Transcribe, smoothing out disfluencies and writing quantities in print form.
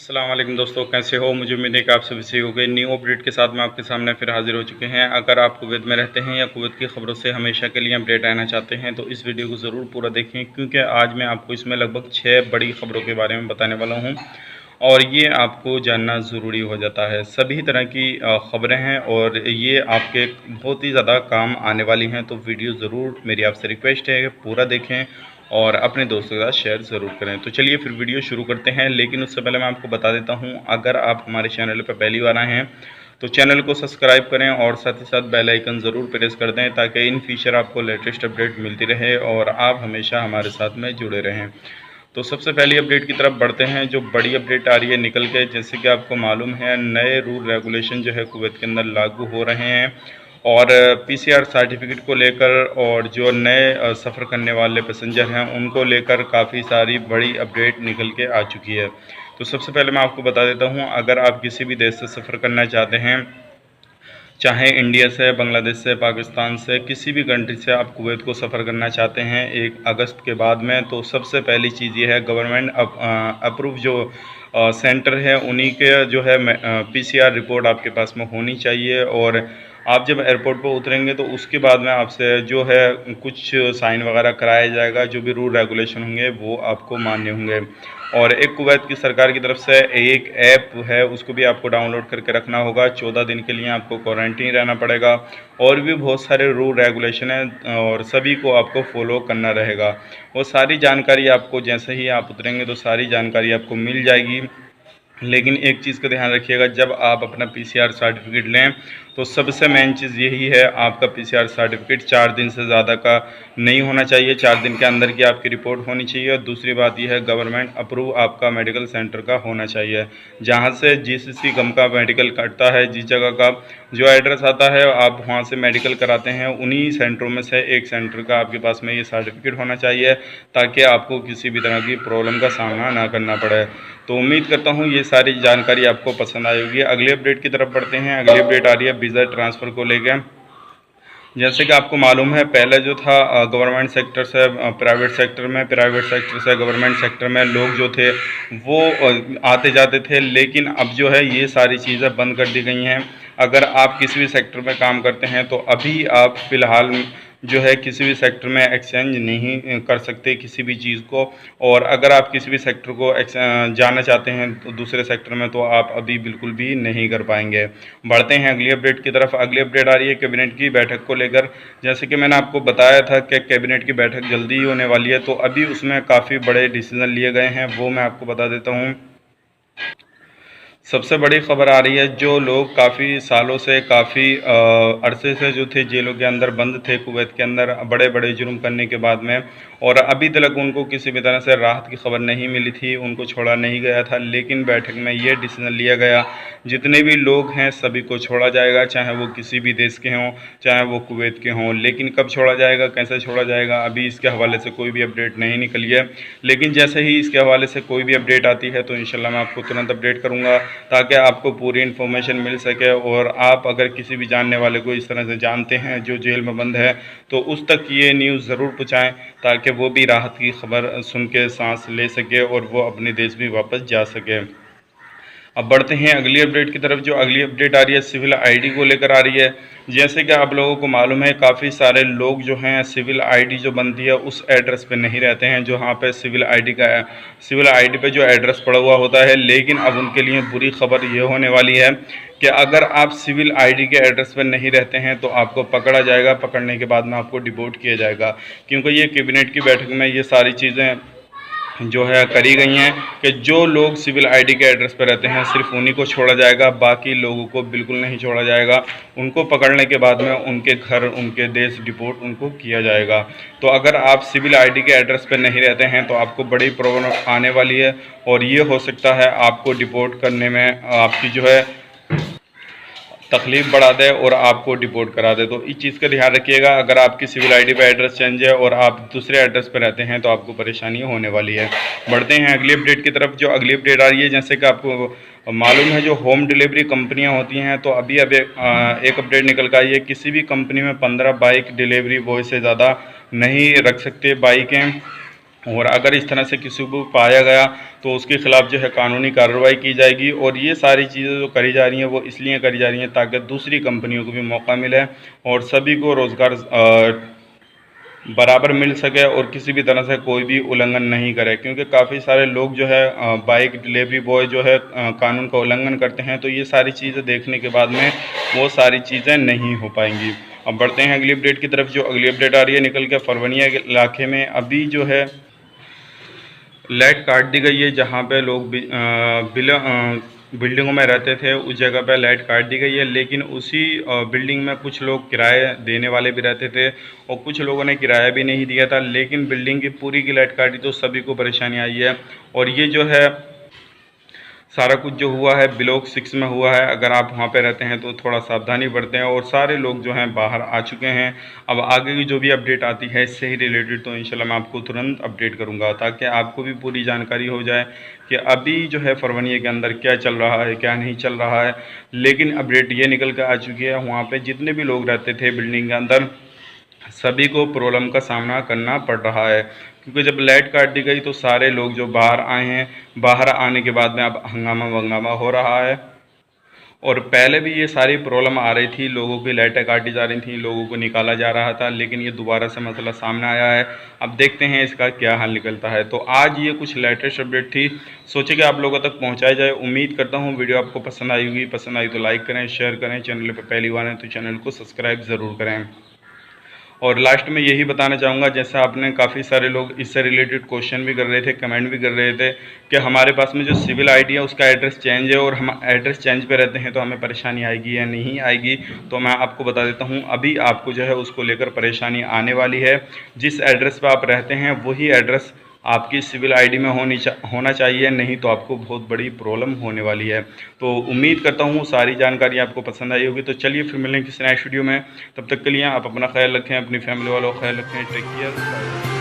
अस्सलाम वालेकुम दोस्तों, कैसे हो। मुझे उम्मीद है कि आप सभी सही हो गए। न्यू अपडेट के साथ मैं आपके सामने फिर हाजिर हो चुके हैं। अगर आप कुवैत में रहते हैं या कुवैत की खबरों से हमेशा के लिए अपडेट रहना चाहते हैं तो इस वीडियो को ज़रूर पूरा देखें, क्योंकि आज मैं आपको इसमें लगभग 6 बड़ी खबरों के बारे में बताने वाला हूँ और ये आपको जानना ज़रूरी हो जाता है। सभी तरह की खबरें हैं और ये आपके बहुत ही ज़्यादा काम आने वाली हैं, तो वीडियो ज़रूर, मेरी आपसे रिक्वेस्ट है कि पूरा देखें और अपने दोस्तों के साथ शेयर ज़रूर करें। तो चलिए फिर वीडियो शुरू करते हैं, लेकिन उससे पहले मैं आपको बता देता हूं, अगर आप हमारे चैनल पर पहली बार आए हैं तो चैनल को सब्सक्राइब करें और साथ ही साथ बेल आइकन ज़रूर प्रेस कर दें, ताकि इन फ्यूचर आपको लेटेस्ट अपडेट मिलती रहे और आप हमेशा हमारे साथ में जुड़े रहें। तो सबसे पहली अपडेट की तरफ बढ़ते हैं। जो बड़ी अपडेट आ रही है निकल के, जैसे कि आपको मालूम है, नए रूल रेगुलेशन जो है कुवैत के अंदर लागू हो रहे हैं और पीसीआर सर्टिफिकेट को लेकर और जो नए सफ़र करने वाले पैसेंजर हैं उनको लेकर काफ़ी सारी बड़ी अपडेट निकल के आ चुकी है। तो सबसे पहले मैं आपको बता देता हूं, अगर आप किसी भी देश से सफ़र करना चाहते हैं, चाहे इंडिया से, बांग्लादेश से, पाकिस्तान से, किसी भी कंट्री से आप कुवैत को सफ़र करना चाहते हैं 1 अगस्त के बाद में, तो सबसे पहली चीज़ ये है, गवर्नमेंट अप्रूव जो सेंटर है उन्हीं के जो है पीसीआर रिपोर्ट आपके पास में होनी चाहिए। और आप जब एयरपोर्ट पर उतरेंगे तो उसके बाद में आपसे जो है कुछ साइन वगैरह कराया जाएगा, जो भी रूल रेगुलेशन होंगे वो आपको मान्य होंगे। और एक कुवैत की सरकार की तरफ से एक ऐप है, उसको भी आपको डाउनलोड करके रखना होगा। 14 दिन के लिए आपको क्वारंटीन रहना पड़ेगा और भी बहुत सारे रूल रेगुलेशन हैं और सभी को आपको फॉलो करना रहेगा। वो सारी जानकारी आपको जैसे ही आप उतरेंगे तो सारी जानकारी आपको मिल जाएगी। लेकिन एक चीज़ का ध्यान रखिएगा, जब आप अपना पीसीआर सर्टिफिकेट लें तो सबसे मेन चीज़ यही है, आपका पीसीआर सर्टिफिकेट 4 दिन से ज़्यादा का नहीं होना चाहिए, 4 दिन के अंदर की आपकी रिपोर्ट होनी चाहिए। और दूसरी बात यह है, गवर्नमेंट अप्रूव आपका मेडिकल सेंटर का होना चाहिए, जहां से जीसीसी गम का मेडिकल कटता है, जिस जगह का जो एड्रेस आता है आप वहां से मेडिकल कराते हैं, उन्हीं सेंटरों में से एक सेंटर का आपके पास में ये सर्टिफिकेट होना चाहिए, ताकि आपको किसी भी तरह की प्रॉब्लम का सामना ना करना पड़े। तो उम्मीद करता हूँ ये सारी जानकारी आपको पसंद आएगी। अगले अपडेट की तरफ बढ़ते हैं। अगली अपडेट आ रही है वीज़ा ट्रांसफ़र को लेकर। जैसे कि आपको मालूम है, पहले जो था गवर्नमेंट सेक्टर से प्राइवेट सेक्टर में, प्राइवेट सेक्टर से गवर्नमेंट सेक्टर में लोग जो थे वो आते जाते थे, लेकिन अब जो है ये सारी चीज़ें बंद कर दी गई हैं। अगर आप किसी भी सेक्टर में काम करते हैं तो अभी आप फ़िलहाल जो है किसी भी सेक्टर में एक्सचेंज नहीं कर सकते किसी भी चीज़ को। और अगर आप किसी भी सेक्टर को जाना चाहते हैं तो दूसरे सेक्टर में, तो आप अभी बिल्कुल भी नहीं कर पाएंगे। बढ़ते हैं अगली अपडेट की तरफ। अगली अपडेट आ रही है कैबिनेट की बैठक को लेकर। जैसे कि मैंने आपको बताया था कि कैबिनेट की बैठक जल्दी ही होने वाली है, तो अभी उसमें काफ़ी बड़े डिसीजन लिए गए हैं, वो मैं आपको बता देता हूँ। सबसे बड़ी खबर आ रही है, जो लोग काफ़ी सालों से, काफ़ी अरसे से जो थे जेलों के अंदर बंद थे कुवैत के अंदर, बड़े बड़े जुर्म करने के बाद में, और अभी तक उनको किसी भी तरह से राहत की खबर नहीं मिली थी, उनको छोड़ा नहीं गया था। लेकिन बैठक में ये डिसीजन लिया गया, जितने भी लोग हैं सभी को छोड़ा जाएगा, चाहे वो किसी भी देश के हों, चाहे वो कुवैत के हों। लेकिन कब छोड़ा जाएगा, कैसे छोड़ा जाएगा, अभी इसके हवाले से कोई भी अपडेट नहीं निकली है। लेकिन जैसे ही इसके हवाले से कोई भी अपडेट आती है तो इंशाल्लाह मैं आपको तुरंत अपडेट करूँगा, ताकि आपको पूरी इन्फॉर्मेशन मिल सके। और आप अगर किसी भी जानने वाले को इस तरह से जानते हैं जो जेल में बंद है, तो उस तक ये न्यूज़ ज़रूर पहुँचाएँ, ताकि वो भी राहत की खबर सुन के सांस ले सके और वो अपने देश भी वापस जा सके। अब बढ़ते हैं अगली अपडेट की तरफ। जो अगली अपडेट आ रही है सिविल आईडी को लेकर आ रही है। जैसे कि आप लोगों को मालूम है, काफ़ी सारे लोग जो हैं सिविल आईडी जो बनती है उस एड्रेस पे नहीं रहते हैं, जहाँ पे सिविल आईडी पे जो एड्रेस पड़ा हुआ होता है। लेकिन अब उनके लिए बुरी खबर ये होने वाली है कि अगर आप सिविल आईडी के एड्रेस पर नहीं रहते हैं तो आपको पकड़ा जाएगा, पकड़ने के बाद में आपको डिपोर्ट किया जाएगा। क्योंकि ये कैबिनेट की बैठक में ये सारी चीज़ें जो है करी गई हैं कि जो लोग सिविल आईडी के एड्रेस पर रहते हैं सिर्फ उन्हीं को छोड़ा जाएगा, बाकी लोगों को बिल्कुल नहीं छोड़ा जाएगा। उनको पकड़ने के बाद में उनके घर, उनके देश डिपोर्ट उनको किया जाएगा। तो अगर आप सिविल आईडी के एड्रेस पर नहीं रहते हैं तो आपको बड़ी प्रॉब्लम आने वाली है, और ये हो सकता है आपको डिपोर्ट करने में आपकी जो है तकलीफ़ बढ़ा दे और आपको डिपोर्ट करा दे। तो इस चीज़ का ध्यान रखिएगा। अगर आपकी सिविल आईडी पे एड्रेस चेंज है और आप दूसरे एड्रेस पर रहते हैं तो आपको परेशानी होने वाली है। बढ़ते हैं अगली अपडेट की तरफ। जो अगली अपडेट आ रही है, जैसे कि आपको मालूम है, जो होम डिलीवरी कंपनियां होती हैं, तो अभी एक अपडेट निकल कर आई है, किसी भी कंपनी में 15 बाइक डिलीवरी बॉय से ज़्यादा नहीं रख सकते बाइकें। और अगर इस तरह से किसी को पाया गया तो उसके खिलाफ़ जो है कानूनी कार्रवाई की जाएगी। और ये सारी चीज़ें जो करी जा रही हैं वो इसलिए करी जा रही हैं ताकि दूसरी कंपनियों को भी मौका मिले और सभी को रोज़गार बराबर मिल सके और किसी भी तरह से कोई भी उल्लंघन नहीं करे, क्योंकि काफ़ी सारे लोग जो है बाइक डिलीवरी बॉय जो है कानून का उल्लंघन करते हैं। तो ये सारी चीज़ें देखने के बाद में वो सारी चीज़ें नहीं हो पाएंगी। अब बढ़ते हैं अगली अपडेट की तरफ। जो अगली अपडेट आ रही है निकल के फरवनिया इलाके में अभी जो है लाइट काट दी गई है। जहाँ पे लोग बिल्डिंगों में रहते थे उस जगह पे लाइट काट दी गई है, लेकिन उसी बिल्डिंग में कुछ लोग किराए देने वाले भी रहते थे और कुछ लोगों ने किराया भी नहीं दिया था, लेकिन बिल्डिंग की पूरी की लाइट काटी तो सभी को परेशानी आई है। और ये जो है सारा कुछ जो हुआ है ब्लॉक 6 में हुआ है। अगर आप वहाँ पे रहते हैं तो थोड़ा सावधानी बरतें और सारे लोग जो हैं बाहर आ चुके हैं। अब आगे की जो भी अपडेट आती है इससे ही रिलेटेड तो इंशाल्लाह मैं आपको तुरंत अपडेट करूँगा, ताकि आपको भी पूरी जानकारी हो जाए कि अभी जो है फरवनिया के अंदर क्या चल रहा है क्या नहीं चल रहा है। लेकिन अपडेट ये निकल कर आ चुकी है वहाँ पर जितने भी लोग रहते थे बिल्डिंग के अंदर सभी को प्रॉब्लम का सामना करना पड़ रहा है, क्योंकि जब लाइट काट दी गई तो सारे लोग जो बाहर आए हैं, बाहर आने के बाद में अब हंगामा वंगामा हो रहा है। और पहले भी ये सारी प्रॉब्लम आ रही थी, लोगों की लाइटें काटी जा रही थी, लोगों को निकाला जा रहा था, लेकिन ये दोबारा से मसला सामने आया है। अब देखते हैं इसका क्या हल निकलता है। तो आज ये कुछ लेटेस्ट अपडेट थी, सोचे कि आप लोगों तक पहुंचाई जाए। उम्मीद करता हूं वीडियो आपको पसंद आई होगी। पसंद आई तो लाइक करें, शेयर करें, चैनल पर पहली बार है तो चैनल को सब्सक्राइब ज़रूर करें। और लास्ट में यही बताना चाहूँगा, जैसे आपने काफ़ी सारे लोग इससे रिलेटेड क्वेश्चन भी कर रहे थे, कमेंट भी कर रहे थे कि हमारे पास में जो सिविल आईडी है उसका एड्रेस चेंज है और हम एड्रेस चेंज पे रहते हैं तो हमें परेशानी आएगी या नहीं आएगी। तो मैं आपको बता देता हूँ, अभी आपको जो है उसको लेकर परेशानी आने वाली है। जिस एड्रेस पर आप रहते हैं वही एड्रेस आपकी सिविल आईडी में होना चाहिए, नहीं तो आपको बहुत बड़ी प्रॉब्लम होने वाली है। तो उम्मीद करता हूँ सारी जानकारी आपको पसंद आई होगी। तो चलिए फिर मिलेंगे किसी नेक्स्ट वीडियो में, तब तक के लिए आप अपना ख्याल रखें, अपनी फैमिली वालों का ख्याल रखें। Take care.